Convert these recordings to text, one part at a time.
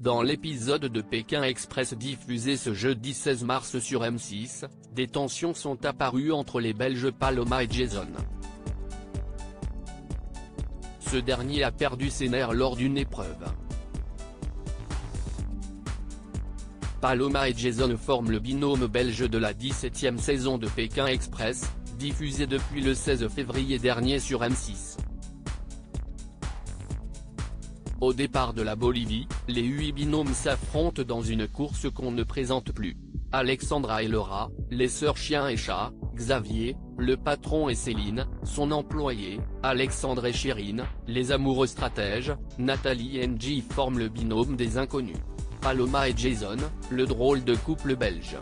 Dans l'épisode de Pékin Express diffusé ce jeudi 16 mars sur M6, des tensions sont apparues entre les Belges Paloma et Jason. Ce dernier a perdu ses nerfs lors d'une épreuve. Paloma et Jason forment le binôme belge de la 17e saison de Pékin Express, diffusée depuis le 16 février dernier sur M6. Au départ de la Bolivie, les 8 binômes s'affrontent dans une course qu'on ne présente plus. Alexandra et Laura, les sœurs chien et chat, Xavier, le patron et Céline, son employé, Alexandre et Chérine, les amoureux stratèges, Nathalie et Angie forment le binôme des inconnus. Paloma et Jason, le drôle de couple belge.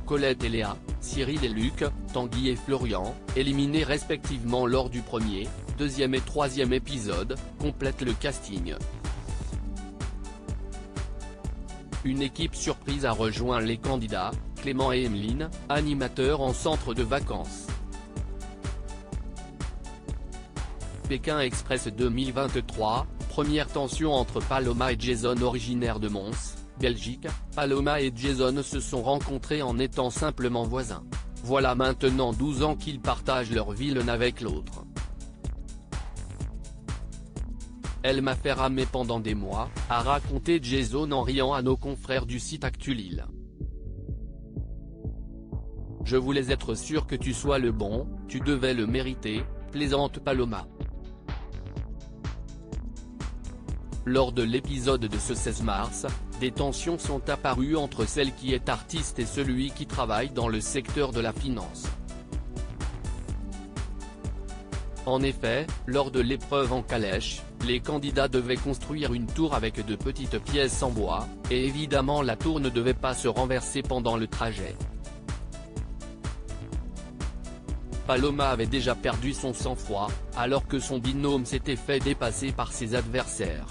Colette et Léa, Cyril et Luc, Tanguy et Florian, éliminés respectivement lors du premier, deuxième et troisième épisode, complètent le casting. Une équipe surprise a rejoint les candidats, Clément et Emeline, animateurs en centre de vacances. Pékin Express 2023, première tension entre Paloma et Jason originaires de Mons, Belgique. Paloma et Jason se sont rencontrés en étant simplement voisins. Voilà maintenant 12 ans qu'ils partagent leur vie l'un avec l'autre. Elle m'a fait ramer pendant des mois, a raconté Jason en riant à nos confrères du site ActuLille. Je voulais être sûr que tu sois le bon, tu devais le mériter, plaisante Paloma. Lors de l'épisode de ce 16 mars, des tensions sont apparues entre celle qui est artiste et celui qui travaille dans le secteur de la finance. En effet, lors de l'épreuve en calèche, les candidats devaient construire une tour avec de petites pièces en bois, et évidemment la tour ne devait pas se renverser pendant le trajet. Paloma avait déjà perdu son sang-froid, alors que son binôme s'était fait dépasser par ses adversaires.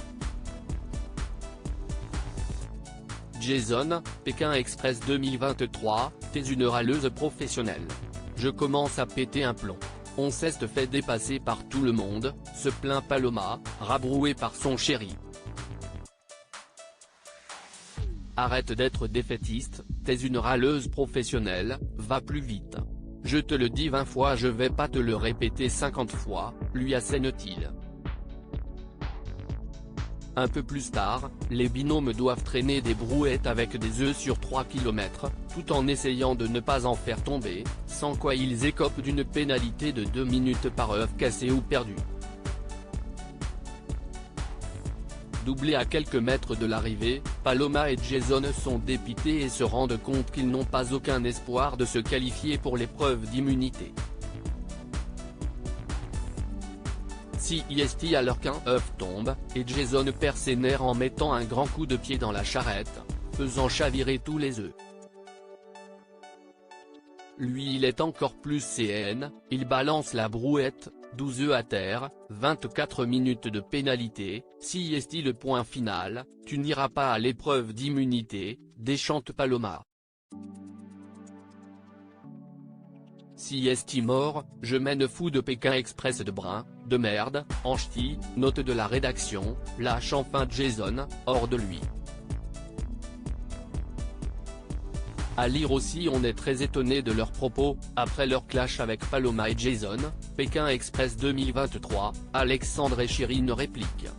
Jason, Pékin Express 2023, t'es une râleuse professionnelle. Je commence à péter un plomb. On s'est fait dépasser par tout le monde, se plaint Paloma, rabrouée par son chéri. Arrête d'être défaitiste, t'es une râleuse professionnelle, va plus vite. Je te le dis 20 fois, je vais pas te le répéter 50 fois, lui assène-t-il. Un peu plus tard, les binômes doivent traîner des brouettes avec des œufs sur 3 km, tout en essayant de ne pas en faire tomber, sans quoi ils écopent d'une pénalité de 2 minutes par œuf cassé ou perdu. Doublés à quelques mètres de l'arrivée, Paloma et Jason sont dépités et se rendent compte qu'ils n'ont pas aucun espoir de se qualifier pour l'épreuve d'immunité. CIST alors qu'un œuf tombe, et Jason perd ses nerfs en mettant un grand coup de pied dans la charrette, faisant chavirer tous les œufs. Lui il est encore plus CN, il balance la brouette, 12 œufs à terre, 24 minutes de pénalité, CIST le point final, tu n'iras pas à l'épreuve d'immunité, déchante Paloma. CIST mort, je mène fou de Pékin Express de brin, de merde, en ch'ti, note de la rédaction, lâche enfin Jason, hors de lui. À lire aussi, on est très étonné de leurs propos, après leur clash avec Paloma et Jason, Pékin Express 2023, Alexandre et Chérine répliquent.